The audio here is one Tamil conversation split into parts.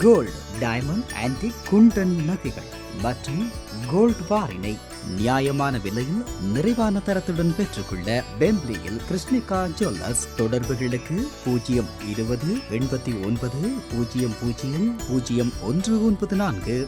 கோல்டு, டைமண்ட், ஆன்டிக், குண்டன் நகைகள் மற்றும் கோல்ட் பாரினை நியாயமான விலையில் நிறைவான தரத்துடன் பெற்றுக்கொள்ள பெம்ப்லியில் கிருஷ்ணிகா ஜுவல்லர்ஸ். தொடர்புகளுக்கு 020 89 00 0194.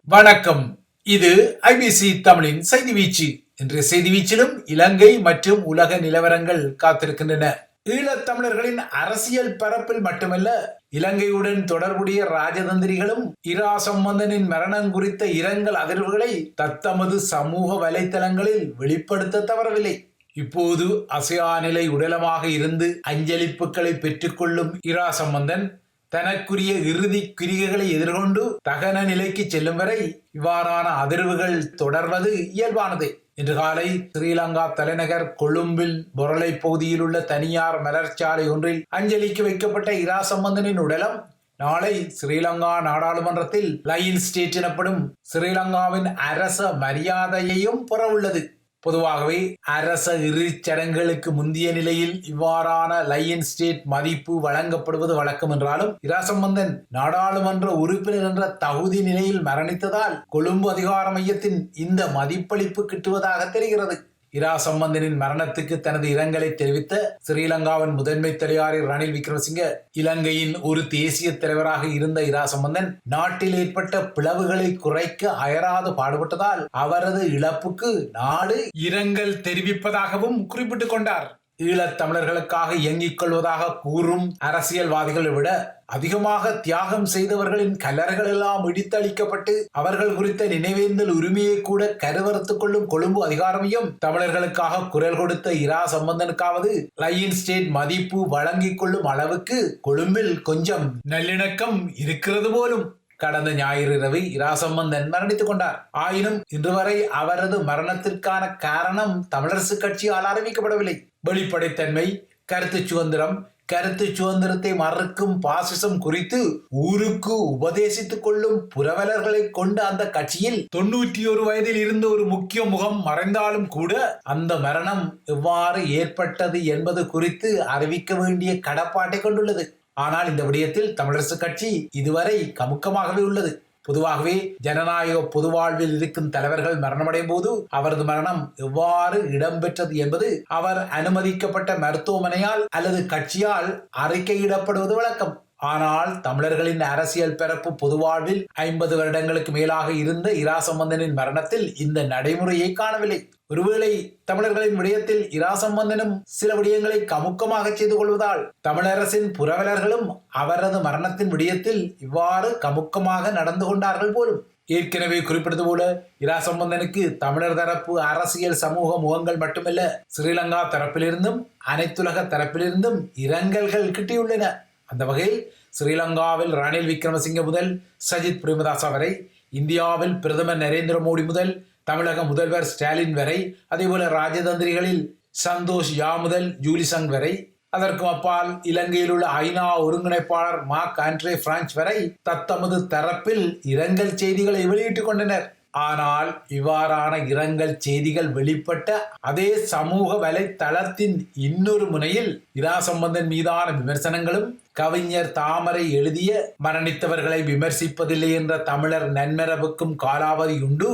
வணக்கம். இது ஐபிசி தமிழின் செய்தி வீச்சு. இன்றைய செய்தி வீச்சிலும் இலங்கை மற்றும் உலக நிலவரங்கள் காத்திருக்கின்றன. ஈழத்தமிழர்களின் அரசியல் பரப்பில் மட்டுமல்ல, இலங்கையுடன் தொடர்புடைய ராஜதந்திரிகளும் இரா சம்பந்தனின் மரணம் குறித்த இரங்கல் அதிர்வுகளை தத்தமது சமூக வலைத்தளங்களில் வெளிப்படுத்த தவறவில்லை. இப்போது அசையா நிலை உடலமாக இருந்து அஞ்சலிப்புகளை பெற்றுக்கொள்ளும் இரா சம்பந்தன் தனக்குரிய இறுதி கிரிகைகளை எதிர்கொண்டு தகன நிலைக்கு செல்லும் வரை இவ்வாறான அதிர்வுகள் தொடர்வது இயல்பானது. இன்று காலை ஸ்ரீலங்கா தலைநகர் கொழும்பில் பொரளை பகுதியில் உள்ள தனியார் மலர்ச்சாலை ஒன்றில் அஞ்சலிக்கு வைக்கப்பட்ட இரா சம்பந்தனின் உடலம் நாளை ஸ்ரீலங்கா நாடாளுமன்றத்தில் லயன் ஸ்டேட் எனப்படும் ஸ்ரீலங்காவின் அரச மரியாதையையும் பெற உள்ளது. பொதுவாகவே அரச இறுதிச் சடங்குகளுக்கு முந்திய நிலையில் இவ்வாறான லயன் ஸ்டேட் மதிப்பு வழங்கப்படுவது வழக்கம் என்றாலும், இரா சம்பந்தன் நாடாளுமன்ற உறுப்பினர் என்ற தகுதி நிலையில் மரணித்ததால் கொழும்பு அதிகார மையத்தின் இந்த மதிப்பளிப்பு கிட்டுவதாக தெரிகிறது. இரா சம்பந்தனின் மரணத்துக்கு தனது இரங்கலை தெரிவித்த ஸ்ரீலங்காவின் முதன்மை தலைவர் ரணில் விக்ரமசிங்க, இலங்கையின் ஒரு தேசிய தலைவராக இருந்த இரா சம்பந்தன் நாட்டில் ஏற்பட்ட பிளவுகளை குறைக்க அயராது பாடுபட்டதால் அவரது இழப்புக்கு நாடு இரங்கல் தெரிவிப்பதாகவும் குறிப்பிட்டுக் கொண்டார். ஈழத் தமிழர்களுக்காக இயங்கிக் கொள்வதாக கூறும் அரசியல்வாதிகளை விட அதிகமாக தியாகம் செய்தவர்களின் கல்லறைகள் எல்லாம் இடித்தளிக்கப்பட்டு அவர்கள் குறித்த நினைவேந்தல் உரிமையை கூட கருவறுத்துக் கொள்ளும் கொழும்பு அதிகாரமையும் தமிழர்களுக்காக குரல் கொடுத்த இரா சம்பந்தனுக்காவது லயன் ஸ்டேட் மதிப்பு வழங்கிக் கொள்ளும் அளவுக்கு கொழும்பில் கொஞ்சம் நல்லிணக்கம் இருக்கிறது போலும். கடந்த ஞாயிறு இரவு இரா சம்பந்தன் மரணித்துக் கொண்டார். ஆயினும் இன்று வரை அவரது மரணத்திற்கான காரணம் தமிழரசு கட்சியால் அறிவிக்கப்படவில்லை. வெளிப்படைத்தன்மை, கருத்து சுதந்திரம், கருத்து சுதந்திரத்தை மறுக்கும் பாசிசம் குறித்து ஊருக்கு உபதேசித்துக் கொள்ளும் புரவலர்களை கொண்ட அந்த கட்சியில் 91 வயதில் இருந்த ஒரு முக்கிய முகம் மறைந்தாலும் கூட அந்த மரணம் எவ்வாறு ஏற்பட்டது என்பது குறித்து அறிவிக்க வேண்டிய கடப்பாட்டை கொண்டுள்ளது. ஆனால் இந்த விடயத்தில் தமிழரசு கட்சி இதுவரை கமுக்கமாகவே உள்ளது. பொதுவாகவே ஜனநாயக பொதுவாழ்வில் இருக்கும் தலைவர்கள் மரணமடையும் போது அவரது மரணம் எவ்வாறு இடம்பெற்றது என்பது அவர் அனுமதிக்கப்பட்ட மருத்துவமனையால் அல்லது கட்சியால் அறிக்கையிடப்படுவது வழக்கம். ஆனால் தமிழர்களின் அரசியல் பரப்பு பொதுவாழ்வில் 50 வருடங்களுக்கு மேலாக இருந்த இரா சம்பந்தனின் மரணத்தில் இந்த நடைமுறையை காணவில்லை. ஒருவேளை தமிழர்களின் விடயத்தில் இரா சம்பந்தனும் சில விடயங்களை கமுக்கமாக செய்து கொள்வதால் தமிழரசின் புரவலர்களும் அவரது மரணத்தின் விடயத்தில் இவ்வாறு கமுக்கமாக நடந்து கொண்டார்கள் போலும். ஏற்கனவே குறிப்பிட்டது போல இரா சம்பந்தனுக்கு தமிழர் தரப்பு அரசியல் சமூக முகங்கள் மட்டுமல்ல, ஸ்ரீலங்கா தரப்பிலிருந்தும் அனைத்துலக தரப்பிலிருந்தும் இரங்கல்கள் கிட்டியுள்ளன. அந்த வகையில் ஸ்ரீலங்காவில் ரணில் விக்ரமசிங்க முதல் சஜித் பிரேமதாச வரை, இந்தியாவில் பிரதமர் நரேந்திர மோடி முதல் தமிழக முதல்வர் ஸ்டாலின் வரை, அதேபோல ராஜதந்திரிகளில் சந்தோஷ் யா முதல் ஜூலிசங் வரை, அதற்கும் அப்பால் இலங்கையில் உள்ள ஐநா ஒருங்கிணைப்பாளர் மார்க் ஆண்ட்ரே பிரான்ச் வரை தத்தமது தரப்பில் இரங்கல் செய்திகளை வெளியிட்டுக் கொண்டனர். ஆனால் இவ்வாறான இரங்கல் செய்திகள் வெளிப்பட்ட அதே சமூக வலைத்தளத்தின் இன்னொரு முனையில் இரா சம்பந்தன் மீதான விமர்சனங்களும், கவிஞர் தாமரை எழுதிய மரணித்தவர்களை விமர்சிப்பதில்லை என்ற தமிழர் நன்மரபுக்கும் காலாவதி உண்டு,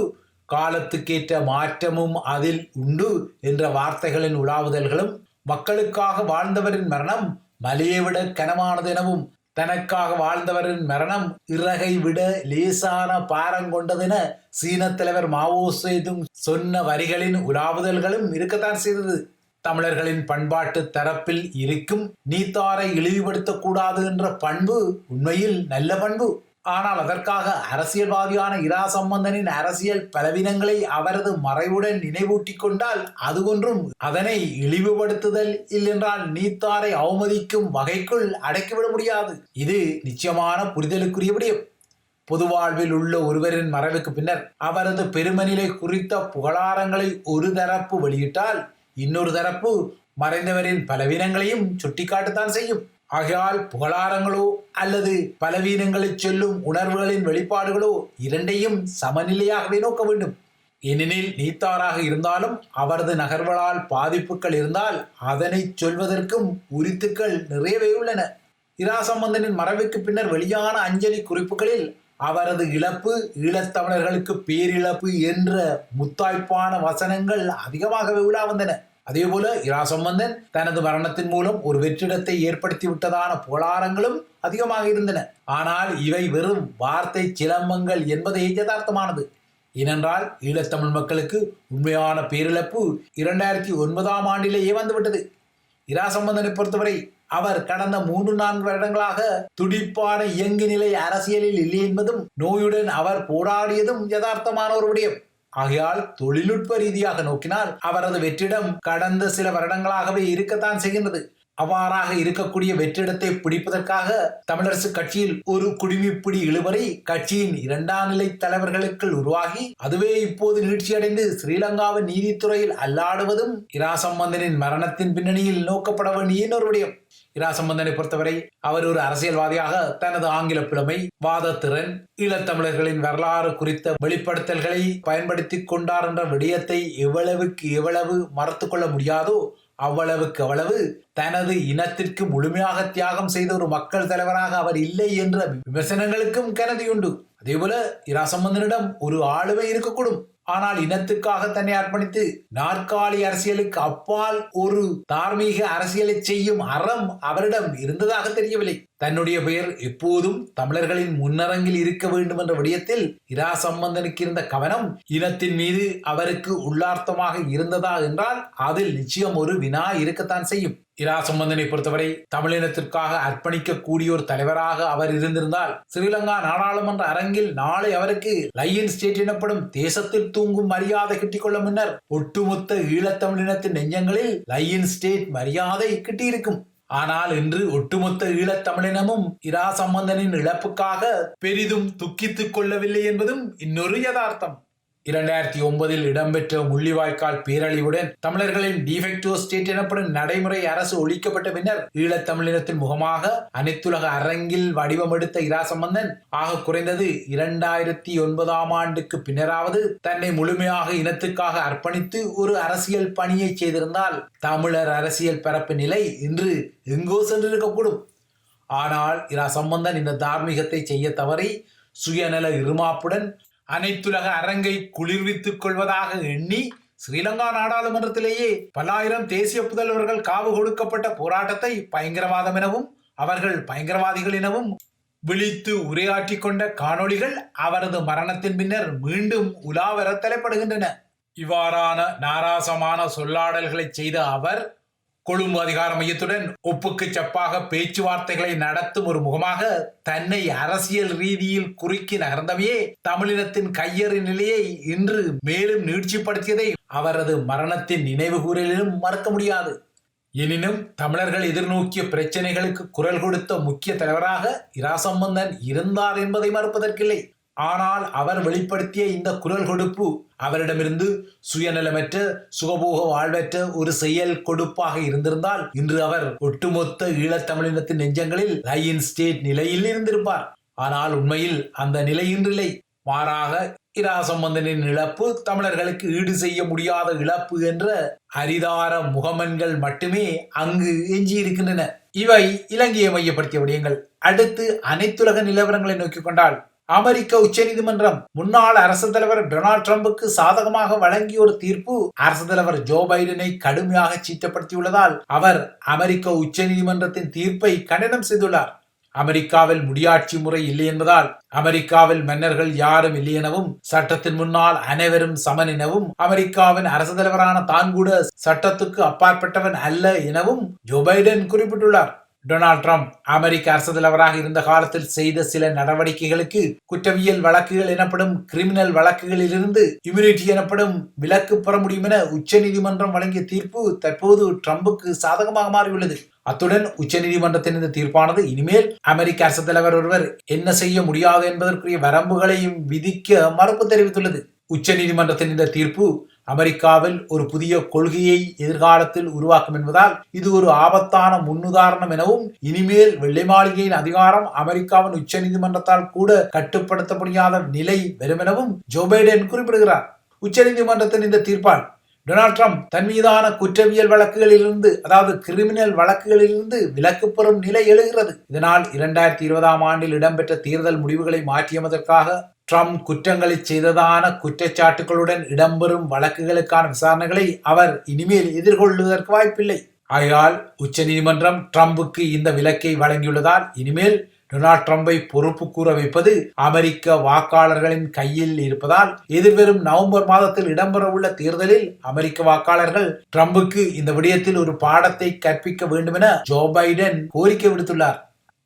காலத்துக்கேற்ற மாற்றமும் அதில் உண்டு என்ற வார்த்தைகளின் உலாவுதல்களும், மக்களுக்காக வாழ்ந்தவரின் மரணம் மலையை விட கனமானது எனவும் தனக்காக வாழ்ந்தவரின் மரணம் இறகை விட லேசான பாரங்கொண்டதென சீன தலைவர் மாவோ சேதுங் சொன்ன வரிகளின் உலாவுதல்களும் இருக்கத்தான் செய்தது. தமிழர்களின் பண்பாட்டு தரப்பில் இருக்கும் நீத்தாரை இழிவுபடுத்தக் கூடாது என்ற பண்பு உண்மையில் நல்ல பண்பு. ஆனால் அதற்காக அரசியல்வாதியான இரா சம்பந்தனின் அரசியல் பலவீனங்களை அவரது மறைவுடன் நினைவூட்டிக் கொண்டால் அது ஒன்றும் அதனை இழிவுபடுத்துதல் இல்லென்றால் நீத்தாரை அவமதிக்கும் வகைக்குள் அடக்கிவிட முடியாது. இது நிச்சயமான புரிதலுக்குரிய விடயம். பொது வாழ்வில் உள்ள ஒருவரின் மறைவுக்கு பின்னர் அவரது பெருமநிலை குறித்த புகழாரங்களை ஒரு தரப்பு வெளியிட்டால் இன்னொரு தரப்பு மறைந்தவரின் பலவீனங்களையும் சுட்டிக்காட்டத்தான் செய்யும். ஆகையால் புகழாரங்களோ அல்லது பலவீனங்களை சொல்லும் உணர்வுகளின் வெளிப்பாடுகளோ இரண்டையும் சமநிலையாகவே நோக்க வேண்டும். ஏனெனில் நீத்தாராக இருந்தாலும் அவரது நகர்வுகளால் பாதிப்புகள் இருந்தால் அதனை சொல்வதற்கும் உரித்துக்கள் நிறையவே உள்ளன. இரா சம்பந்தனின் மறைவுக்கு பின்னர் வெளியான அஞ்சலி குறிப்புகளில் அவரது இழப்பு ஈழத்தமிழர்களுக்கு பேரிழப்பு என்ற முத்தாய்ப்பான வசனங்கள் அதிகமாகவே உலா வந்தன. அதேபோல இரா சம்பந்தன் தனது மரணத்தின் மூலம் ஒரு வெற்றிடத்தை ஏற்படுத்தி விட்டதான புகழாரங்களும் அதிகமாக இருந்தன. ஆனால் இவை வெறும் வார்த்தை சிலம்பங்கள் என்பதே யதார்த்தமானது. ஏனென்றால் ஈழத்தமிழ் மக்களுக்கு உண்மையான பேரிழப்பு 2009 ஆண்டிலேயே வந்துவிட்டது. இரா சம்பந்தனை பொறுத்தவரை அவர் கடந்த 3-4 வருடங்களாக துடிப்பான இயங்கு நிலை அரசியலில் இல்லை என்பதும் நோயுடன் அவர் போராடியதும் யதார்த்தமான ஒரு விடயம். ஆகையால் தொழில்நுட்ப ரீதியாக நோக்கினால் அவரது வெற்றிடம் கடந்த சில வருடங்களாகவே இருக்கத்தான் செய்கின்றது. அவ்வாறாக இருக்கக்கூடிய வெற்றிடத்தை பிடிப்பதற்காக தமிழரசு கட்சியில் ஒரு குடிமிப்பிடி இழுவரை கட்சியின் 2ஆம் நிலை தலைவர்களுக்குள் உருவாகி அதுவே இப்போது நீட்சியடைந்து ஸ்ரீலங்காவின் நீதித்துறையில் அல்லாடுவதும் இரா சம்பந்தனின் மரணத்தின் பின்னணியில் நோக்கப்பட வேண்டிய இன்னொரு விடயம். இரா சம்பந்தனை பொறுத்தவரை அவர் ஒரு அரசியல்வாதியாக தனது ஆங்கில புலமை, வாதத்திறன், ஈழத்தமிழர்களின் வரலாறு குறித்த வெளிப்படுத்தல்களை பயன்படுத்தி கொண்டார் என்ற விடயத்தை எவ்வளவுக்கு எவ்வளவு மறுத்து கொள்ள முடியாதோ அவ்வளவுக்கு அவ்வளவு தனது இனத்திற்கு முழுமையாக தியாகம் செய்த ஒரு மக்கள் தலைவராக அவர் இல்லை என்ற விமர்சனங்களுக்கும் கனதியுண்டு. அதேபோல இரா சம்பந்தனிடம் ஒரு ஆளுமை இருக்கக்கூடும். ஆனால் இனத்துக்காக தன்னை அர்ப்பணித்து நாற்காலி அரசியலுக்கு அப்பால் ஒரு தார்மீக அரசியலை செய்யும் அறம் அவரிடம் இருந்ததாக தெரியவில்லை. தன்னுடைய பெயர் எப்போதும் தமிழர்களின் முன்னரங்கில் இருக்க வேண்டும் என்ற விடயத்தில் இரா சம்பந்தனுக்கு இருந்த கவனம் இனத்தின் மீது அவருக்கு உள்ளார்த்தமாக இருந்ததா என்றால் அதில் நிச்சயம் ஒரு வினா இருக்கத்தான் செய்யும். இரா சம்பந்தனை பொறுத்தவரை தமிழினத்திற்காக அர்ப்பணிக்க கூடிய ஒரு தலைவராக அவர் இருந்திருந்தால் ஸ்ரீலங்கா நாடாளுமன்ற அரங்கில் நாளை அவருக்கு லயன் ஸ்டேட் எனப்படும் தேசத்தில் தூங்கும் மரியாதை கிட்டிக்கொள்ள முன்னர் ஒட்டுமொத்த ஈழத்தமிழினத்தின் நெஞ்சங்களில் லயன் ஸ்டேட் மரியாதை கிட்டியிருக்கும். ஆனால் இன்று ஒட்டுமொத்த ஈழத்தமிழினமும் இரா சம்பந்தனின் இழப்புக்காக பெரிதும் துக்கித்துக் கொள்ளவில்லை என்பதும் இன்னொரு யதார்த்தம். 2009 இடம்பெற்ற முள்ளிவாய்க்கால் பேரழிவுடன் தமிழர்களின் டிஃபெக்டோ ஸ்டேட் எனப்படும் நடைமுறை அரசு ஒழிக்கப்பட்ட பின்னர் ஈழத்தமிழினத்தின் முகமாக அனைத்துலக அரங்கில் வடிவமெடுத்த இரா சம்பந்தன் ஆக குறைந்தது 2009 ஆண்டுக்கு பின்னராவது தன்னை முழுமையாக இனத்துக்காக அர்ப்பணித்து ஒரு அரசியல் பணியை செய்திருந்தால் தமிழர் அரசியல் பரப்பு நிலை இன்று எங்கோ சென்றிருக்கக்கூடும். ஆனால் இரா சம்பந்தன் இந்த தார்மீகத்தை செய்ய தவறி சுயநல இருமாப்புடன் அனைத்துலக அரங்கை குளிர்வித்துக் கொள்வதாக எண்ணி ஸ்ரீலங்கா நாடாளுமன்றத்திலேயே பல்லாயிரம் தேசிய புதல்வர்கள் காவு கொடுக்கப்பட்ட போராட்டத்தை பயங்கரவாதம் எனவும் அவர்கள் பயங்கரவாதிகள் எனவும் விழித்து உரையாற்றி கொண்ட காணொளிகள் அவரது மரணத்தின் பின்னர் மீண்டும் உலாவர தலைப்படுகின்றன. இவ்வாறான நாராசமான சொல்லாடல்களை செய்த அவர் கொழும்பு அதிகார மையத்துடன் ஒப்புக்கு சப்பாக பேச்சுவார்த்தைகளை நடத்தும் ஒரு முகமாக தன்னை அரசியல் ரீதியில் குறுக்கி நகர்ந்தவையே தமிழினத்தின் கையறு நிலையை இன்று மேலும் நீட்சிப்படுத்தியதை அவரது மரணத்தின் நினைவு கூறலிலும் மறக்க முடியாது. எனினும் தமிழர்கள் எதிர்நோக்கிய பிரச்சனைகளுக்கு குரல் கொடுத்த முக்கிய தலைவராக இரா சம்பந்தன் இருந்தார் என்பதை மறுப்பதற்கில்லை. ஆனால் அவர் வெளிப்படுத்திய இந்த குரல் கொடுப்பு அவரிடமிருந்து சுயநலமற்ற சுகபோக வாழ்வற்ற ஒரு செயல் கொடுப்பாக இருந்திருந்தால் இன்று அவர் ஒட்டுமொத்த ஈழத்தமிழினத்தின் நெஞ்சங்களில் லயன் ஸ்டேட் நிலையில் இருந்திருப்பார். ஆனால் உண்மையில் அந்த நிலை இன்றில்லை. மாறாக இரா சம்பந்தனின் இழப்பு தமிழர்களுக்கு ஈடு செய்ய முடியாத இழப்பு என்ற அரிதார முகமன்கள் மட்டுமே அங்கு எஞ்சியிருக்கின்றன. இவை இலங்கையை மையப்படுத்திய விடயங்கள். அடுத்து அனைத்துலக நிலவரங்களை நோக்கிக் கொண்டால் அமெரிக்க உச்சநீதிமன்றம் முன்னாள் அரசு தலைவர் டொனால்ட் ட்ரம்புக்கு சாதகமாக வழங்கிய ஒரு தீர்ப்பு அரசு தலைவர் ஜோ பைடனை கடுமையாக சீற்றப்படுத்தியுள்ளதால் அவர் அமெரிக்க உச்சநீதிமன்றத்தின் தீர்ப்பை கண்டனம் செய்துள்ளார். அமெரிக்காவில் முடியாட்சி முறை இல்லை என்பதால் அமெரிக்காவில் மன்னர்கள் யாரும் இல்லை எனவும் சட்டத்தின் முன்னால் அனைவரும் சமன் எனவும் அமெரிக்காவின் அரசு தலைவரான தான் கூட சட்டத்துக்கு அப்பாற்பட்டவன் அல்ல எனவும் ஜோ பைடன் குறிப்பிட்டுள்ளார். டொனால்ட் ட்ரம்ப் அமெரிக்க அரசு தலைவராக இருந்த காலத்தில் செய்த சில நடவடிக்கைகளுக்கு குற்றவியல் வழக்குகள் எனப்படும் கிரிமினல் வழக்குகளிலிருந்து இம்யூனிட்டி எனப்படும் விலக்கு பெற முடியும் என உச்சநீதிமன்றம் வழங்கிய தீர்ப்பு தற்போது ட்ரம்புக்கு சாதகமாக மாறியுள்ளது. அத்துடன் உச்சநீதிமன்றத்தின் இந்த தீர்ப்பானது இனிமேல் அமெரிக்க அரசு தலைவர் ஒருவர் என்ன செய்ய முடியாது என்பதற்குரிய வரம்புகளையும் விதிக்க மறுப்பு தெரிவித்துள்ளது. உச்சநீதிமன்றத்தின் இந்த தீர்ப்பு அமெரிக்காவில் ஒரு புதிய கொள்கையை எதிர்காலத்தில் உருவாக்கும் என்பதால் இது ஒரு ஆபத்தான முன்னுதாரணம் எனவும் இனிமேல் வெள்ளை மாளிகையின் அதிகாரம் அமெரிக்காவின் உச்ச நீதிமன்றத்தால் கூட கட்டுப்படுத்த முடியாத நிலை வரும் எனவும் ஜோ பைடன் குறிப்பிடுகிறார். உச்சநீதிமன்றத்தின் இந்த தீர்ப்பால் டொனால்ட் ட்ரம்ப் தன் மீதான குற்றவியல் வழக்குகளிலிருந்து அதாவது கிரிமினல் வழக்குகளிலிருந்து விலக்கு பெறும் நிலை எழுகிறது. இதனால் 2020 ஆண்டில் இடம்பெற்ற தேர்தல் முடிவுகளை மாற்றியமைப்பதற்காக ட்ரம்ப் குற்றங்களை செய்ததான குற்றச்சாட்டுகளுடன் இடம்பெறும் வழக்குகளுக்கான விசாரணைகளை அவர் இனிமேல் எதிர்கொள்வதற்கு வாய்ப்பில்லை. ஆகையால் உச்சநீதிமன்றம் ட்ரம்புக்கு இந்த விலக்கை வழங்கியுள்ளதால் இனிமேல் டொனால்ட் ட்ரம்பை பொறுப்பு கூற வைப்பது அமெரிக்க வாக்காளர்களின் கையில் இருப்பதால் எதிர்வரும் நவம்பர் மாதத்தில் இடம்பெறவுள்ள தேர்தலில் அமெரிக்க வாக்காளர்கள் ட்ரம்புக்கு இந்த விடயத்தில் ஒரு பாடத்தை கற்பிக்க வேண்டும் என ஜோ பைடன் கோரிக்கை விடுத்துள்ளார்.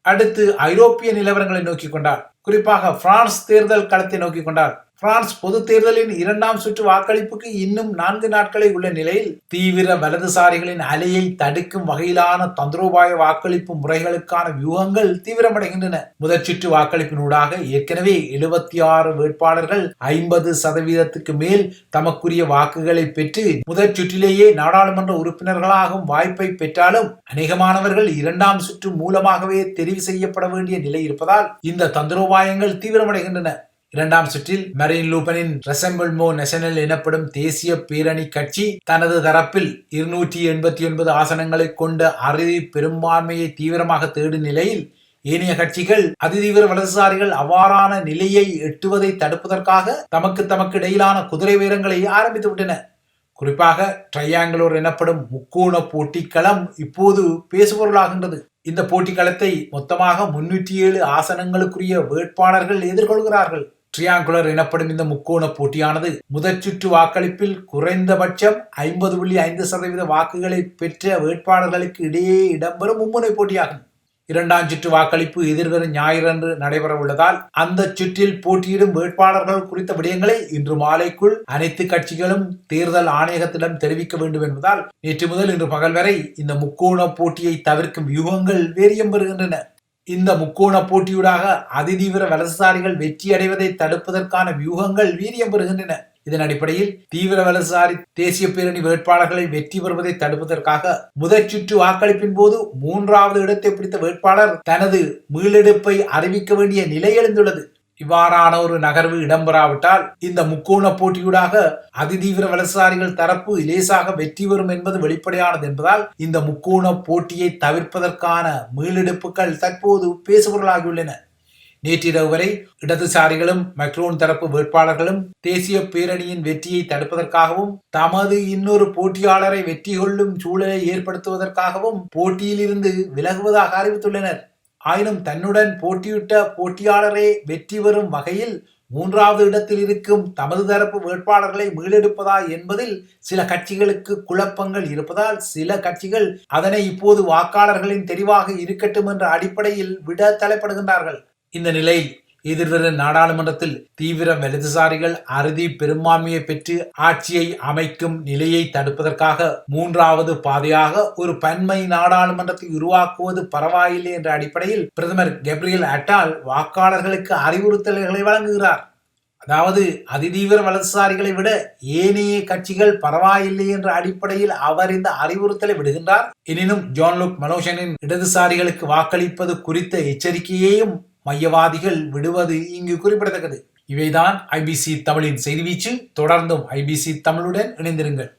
அடுத்து ஐரோப்பிய நிலவரங்களை நோக்கிக் கொண்டார். குறிப்பாக பிரான்ஸ் தேர்தல் களத்தை நோக்கிக் கொண்டார். பிரான்ஸ் பொது தேர்தலின் 2ஆம் சுற்று வாக்களிப்புக்கு இன்னும் 4 நாட்களே உள்ள நிலையில் தீவிர வலதுசாரிகளின் அலையை தடுக்கும் வகையிலான தந்திரோபாய வாக்களிப்பு முறைகளுக்கான வியூகங்கள் தீவிரமடைகின்றன. முதற் சுற்று வாக்களிப்பினூடாக ஏற்கனவே 76 வேட்பாளர்கள் 50% மேல் தமக்குரிய வாக்குகளை பெற்று முதற் சுற்றிலேயே நாடாளுமன்ற உறுப்பினர்களாகும் வாய்ப்பை பெற்றாலும் அநேகமானவர்கள் 2ஆம் சுற்று மூலமாகவே தெரிவு செய்யப்பட வேண்டிய நிலை இருப்பதால் இந்த தந்திரோபாயங்கள் தீவிரமடைகின்றன. 2ஆம் சுற்றில் மரீன் லூபனின் ரெசம்பிள்மோ நேஷனல் எனப்படும் தேசிய பேரணி கட்சி தனது தரப்பில் 289 ஆசனங்களை கொண்ட அறுதி பெரும்பான்மையை தீவிரமாக தேடும் நிலையில் ஏனைய கட்சிகள் அதிதீவிர வலதுசாரிகள் அவ்வாறான நிலையை எட்டுவதை தடுப்பதற்காக தமக்கு இடையிலான குதிரை வீரங்களை ஆரம்பித்து விட்டன. குறிப்பாக ட்ரையாங்குலர் எனப்படும் முக்கோண போட்டிக்களம் இப்போது பேசுபொருளாகின்றது. இந்த போட்டிக்களத்தை மொத்தமாக 307 ஆசனங்களுக்குரிய வேட்பாளர்கள் எதிர்கொள்கிறார்கள். ட்ரையாங்குலர் எனப்படும் இந்த முக்கோண போட்டியானது முதற் சுற்று வாக்களிப்பில் குறைந்தபட்சம் 50.5% வாக்குகளை பெற்ற வேட்பாளர்களுக்கு இடையே இடம்பெறும் மும்முனை போட்டியாகும். 2ஆம் சுற்று வாக்களிப்பு எதிர்வரும் ஞாயிறன்று நடைபெற உள்ளதால் அந்த சுற்றில் போட்டியிடும் வேட்பாளர்கள் குறித்த விடயங்களை இன்று மாலைக்குள் அனைத்து கட்சிகளும் தேர்தல் ஆணையகத்திடம் தெரிவிக்க வேண்டும் என்பதால் நேற்று முதல் இன்று பகல் வரை இந்த முக்கோண போட்டியை தவிர்க்கும் வியூகங்கள் வேரியம் பெறுகின்றன. இந்த முக்கோண போட்டியூடாக அதிதீவிர வலதுசாரிகள் வெற்றி அடைவதை தடுப்பதற்கான வியூகங்கள் வீரியம் பெறுகின்றன. இதன் அடிப்படையில் தீவிர வலதுசாரி தேசிய பேரணி வேட்பாளர்களை வெற்றி பெறுவதை தடுப்பதற்காக முதற் சுற்று வாக்களிப்பின் போது 3வது இடத்தை பிடித்த வேட்பாளர் தனது மீளெடுப்பை அறிவிக்க வேண்டிய நிலை எழுந்துள்ளது. இவ்வாறான ஒரு நகர்வு இடம்பெறாவிட்டால் இந்த முக்கோண போட்டியூடாக அதிதீவிர வலதுசாரிகள் தரப்பு லேசாக வெற்றி பெறும் என்பது வெளிப்படையானது என்பதால் இந்த முக்கோண போட்டியை தவிர்ப்பதற்கான மீளெடுப்புகள் தற்போது பேசுபொருளாகியுள்ளன. நேற்றிரவு வரை இடதுசாரிகளும் மக்ரோன் தரப்பு வேட்பாளர்களும் தேசிய பேரணியின் வெற்றியை தடுப்பதற்காகவும் தமது இன்னொரு போட்டியாளரை வெற்றி கொள்ளும் சூழலை ஏற்படுத்துவதற்காகவும் போட்டியிலிருந்து விலகுவதாக அறிவித்துள்ளனர். ஆயினும் தன்னுடன் போட்டியிட்ட போட்டியாளரே வெற்றி பெறும் வகையில் 3வது இடத்தில் இருக்கும் தமது தரப்பு வேட்பாளர்களை மீளெடுப்பதா என்பதில் சில கட்சிகளுக்கு குழப்பங்கள் இருப்பதால் சில கட்சிகள் அதனை இப்போது வாக்காளர்களின் தெரிவாக இருக்கட்டும் என்ற அடிப்படையில் விட தலைப்படுகின்றார்கள். இந்த நிலையில் எதிர்வரும் நாடாளுமன்றத்தில் தீவிர வலதுசாரிகள் அறுதி பெரும்பான்மையை பெற்று ஆட்சியை அமைக்கும் நிலையை தடுப்பதற்காக 3வது பாதையாக ஒரு பன்மை நாடாளுமன்றத்தை உருவாக்குவது பரவாயில்லை என்ற அடிப்படையில் பிரதமர் கேப்ரியல் அட்டால் வாக்காளர்களுக்கு அறிவுறுத்தல்களை வழங்குகிறார். அதாவது அதிதீவிர வலதுசாரிகளை விட ஏனைய கட்சிகள் பரவாயில்லை என்ற அடிப்படையில் அவர் இந்த அறிவுறுத்தலை விடுகின்றார். எனினும் ஜான் லுக் மெலோனின் இடதுசாரிகளுக்கு வாக்களிப்பது குறித்த எச்சரிக்கையையும் மையவாதிகள் விடுவது இங்கு குறிப்பிடத்தக்கது. இவைதான் ஐபிசி தமிழின் செய்தி வீச்சு. தொடர்ந்தும் ஐபிசி தமிழுடன் இணைந்திருங்கள்.